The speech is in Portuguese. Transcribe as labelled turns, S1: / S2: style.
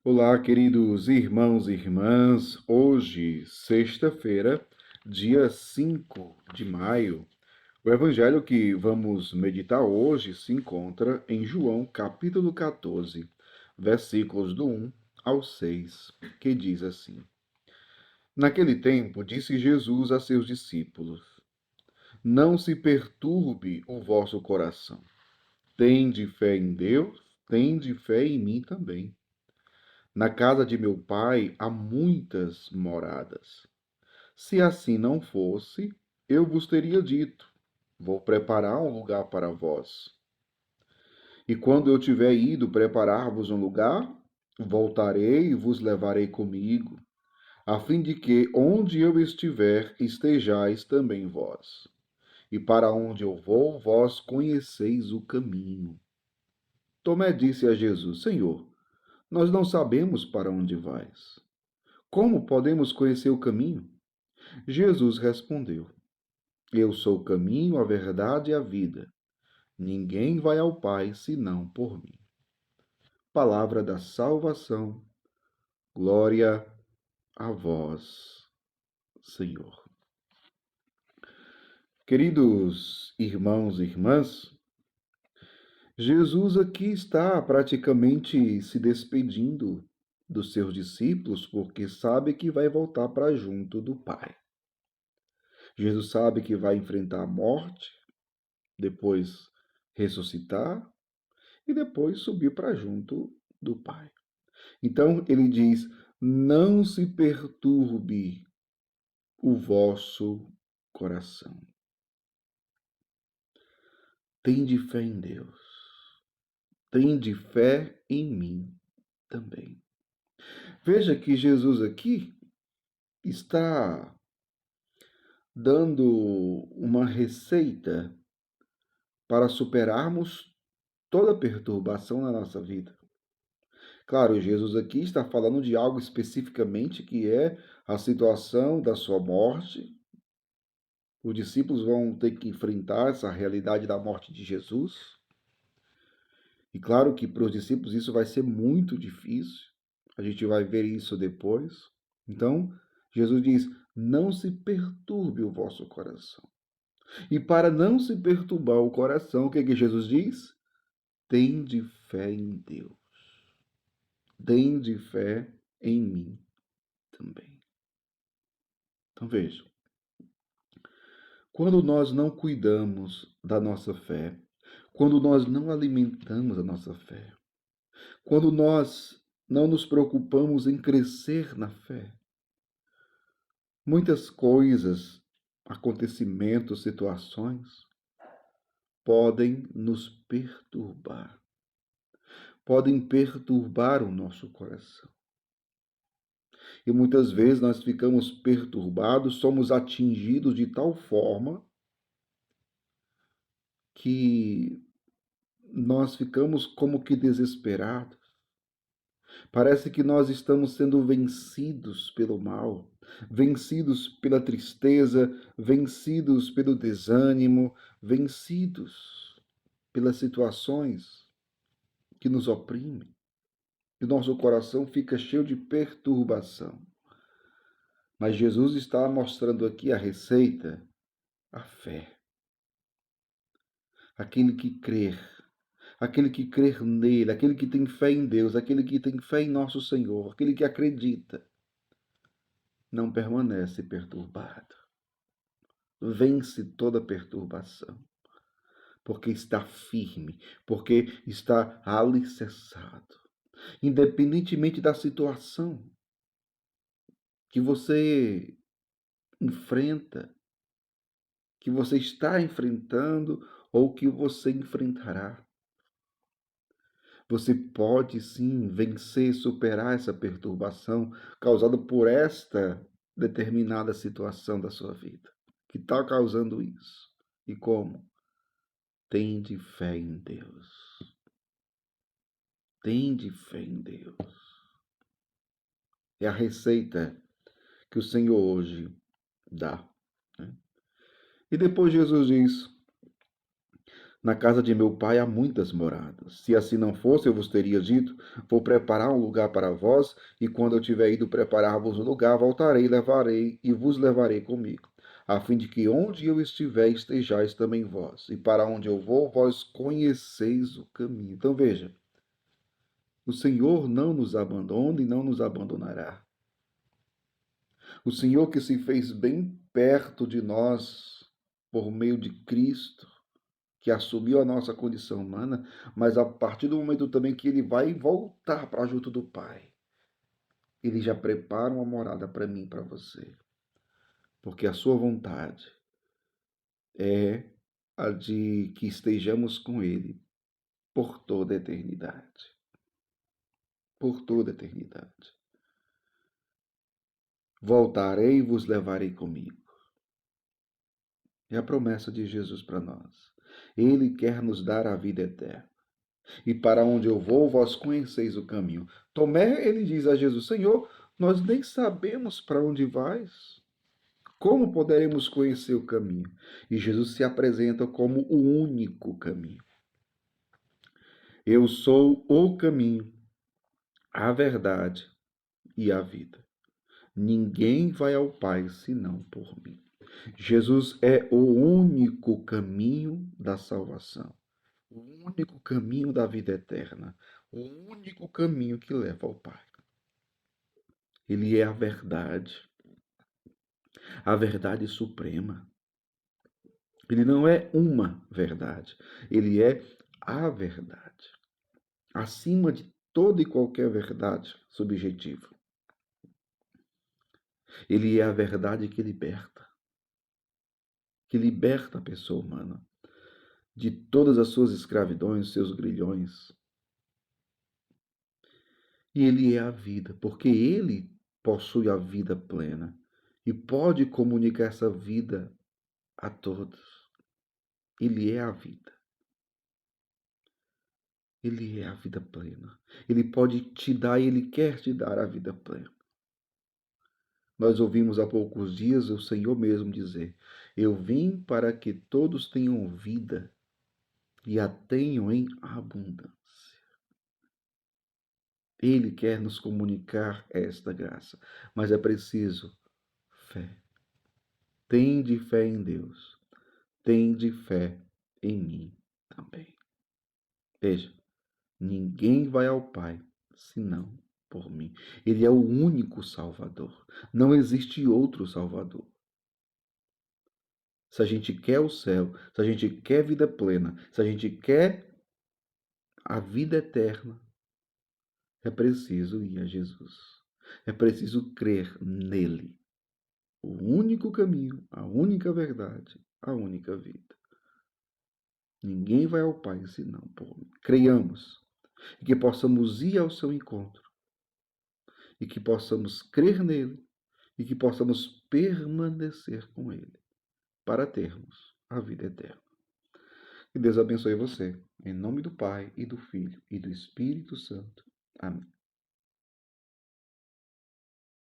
S1: Olá, queridos irmãos e irmãs. Hoje, sexta-feira, dia 5 de maio, o evangelho que vamos meditar hoje se encontra em João, capítulo 14, versículos do 1 ao 6, que diz assim: Naquele tempo, disse Jesus a seus discípulos: Não se perturbe o vosso coração. Tende fé em Deus, tende fé em mim também. Na casa de meu pai há muitas moradas. Se assim não fosse, eu vos teria dito: Vou preparar um lugar para vós. E quando eu tiver ido preparar-vos um lugar, voltarei e vos levarei comigo, a fim de que onde eu estiver, estejais também vós. E para onde eu vou, vós conheceis o caminho. Tomé disse a Jesus: Senhor, nós não sabemos para onde vais. Como podemos conhecer o caminho? Jesus respondeu: Eu sou o caminho, a verdade e a vida. Ninguém vai ao Pai senão por mim. Palavra da salvação. Glória a vós, Senhor. Queridos irmãos e irmãs, Jesus aqui está praticamente se despedindo dos seus discípulos porque sabe que vai voltar para junto do Pai. Jesus sabe que vai enfrentar a morte, depois ressuscitar e depois subir para junto do Pai. Então ele diz: Não se perturbe o vosso coração. Tende fé em Deus. Tende fé em mim também. Veja que Jesus aqui está dando uma receita para superarmos toda perturbação na nossa vida. Claro, Jesus aqui está falando de algo especificamente que é a situação da sua morte. Os discípulos vão ter que enfrentar essa realidade da morte de Jesus. E claro que para os discípulos isso vai ser muito difícil. A gente vai ver isso depois. Então, Jesus diz: Não se perturbe o vosso coração. E para não se perturbar o coração, o que é que Jesus diz? Tende fé em Deus. Tende fé em mim também. Então vejam, quando nós não cuidamos da nossa fé, quando nós não alimentamos a nossa fé, quando nós não nos preocupamos em crescer na fé, muitas coisas, acontecimentos, situações podem nos perturbar, podem perturbar o nosso coração. E muitas vezes nós ficamos perturbados, somos atingidos de tal forma que nós ficamos como que desesperados. Parece que nós estamos sendo vencidos pelo mal, vencidos pela tristeza, vencidos pelo desânimo, vencidos pelas situações que nos oprimem. E o nosso coração fica cheio de perturbação. Mas Jesus está mostrando aqui a receita, a fé. Aquele que crer nele, aquele que tem fé em Deus, aquele que tem fé em nosso Senhor, aquele que acredita, não permanece perturbado. Vence toda perturbação, porque está firme, porque está alicerçado. Independentemente da situação que você enfrenta, que você está enfrentando ou que você enfrentará, você pode sim vencer, superar essa perturbação causada por esta determinada situação da sua vida, que está causando isso. E como? Tende fé em Deus. Tende fé em Deus. É a receita que o Senhor hoje dá, né? E depois Jesus diz: Na casa de meu pai há muitas moradas. Se assim não fosse, eu vos teria dito: vou preparar um lugar para vós, e quando eu tiver ido preparar-vos um lugar, voltarei, levarei e vos levarei comigo, a fim de que onde eu estiver, estejais também vós. E para onde eu vou, vós conheceis o caminho. Então veja, o Senhor não nos abandona e não nos abandonará. O Senhor que se fez bem perto de nós por meio de Cristo, que assumiu a nossa condição humana, mas a partir do momento também que ele vai voltar para junto do Pai, ele já prepara uma morada para mim e para você. Porque a sua vontade é a de que estejamos com ele por toda a eternidade. Por toda a eternidade. Voltarei e vos levarei comigo. É a promessa de Jesus para nós. Ele quer nos dar a vida eterna. E para onde eu vou, vós conheceis o caminho. Tomé, ele diz a Jesus: Senhor, nós nem sabemos para onde vais. Como poderemos conhecer o caminho? E Jesus se apresenta como o único caminho. Eu sou o caminho, a verdade e a vida. Ninguém vai ao Pai senão por mim. Jesus é o único caminho da salvação, o único caminho da vida eterna, o único caminho que leva ao Pai. Ele é a verdade suprema. Ele não é uma verdade, ele é a verdade, acima de toda e qualquer verdade subjetiva. Ele é a verdade que liberta a pessoa humana de todas as suas escravidões, seus grilhões. E ele é a vida, porque ele possui a vida plena e pode comunicar essa vida a todos. Ele é a vida. Ele é a vida plena. Ele pode te dar e ele quer te dar a vida plena. Nós ouvimos há poucos dias o Senhor mesmo dizer: Eu vim para que todos tenham vida e a tenham em abundância. Ele quer nos comunicar esta graça, mas é preciso fé. Tende fé em Deus, tende fé em mim também. Veja, ninguém vai ao Pai senão por mim. Ele é o único Salvador. Não existe outro Salvador. Se a gente quer o céu, se a gente quer vida plena, se a gente quer a vida eterna, é preciso ir a Jesus. É preciso crer nele. O único caminho, a única verdade, a única vida. Ninguém vai ao Pai senão por mim. Creiamos e que possamos ir ao seu encontro e que possamos crer nele e que possamos permanecer com ele para termos a vida eterna. Que Deus abençoe você. Em nome do Pai, e do Filho, e do Espírito Santo. Amém.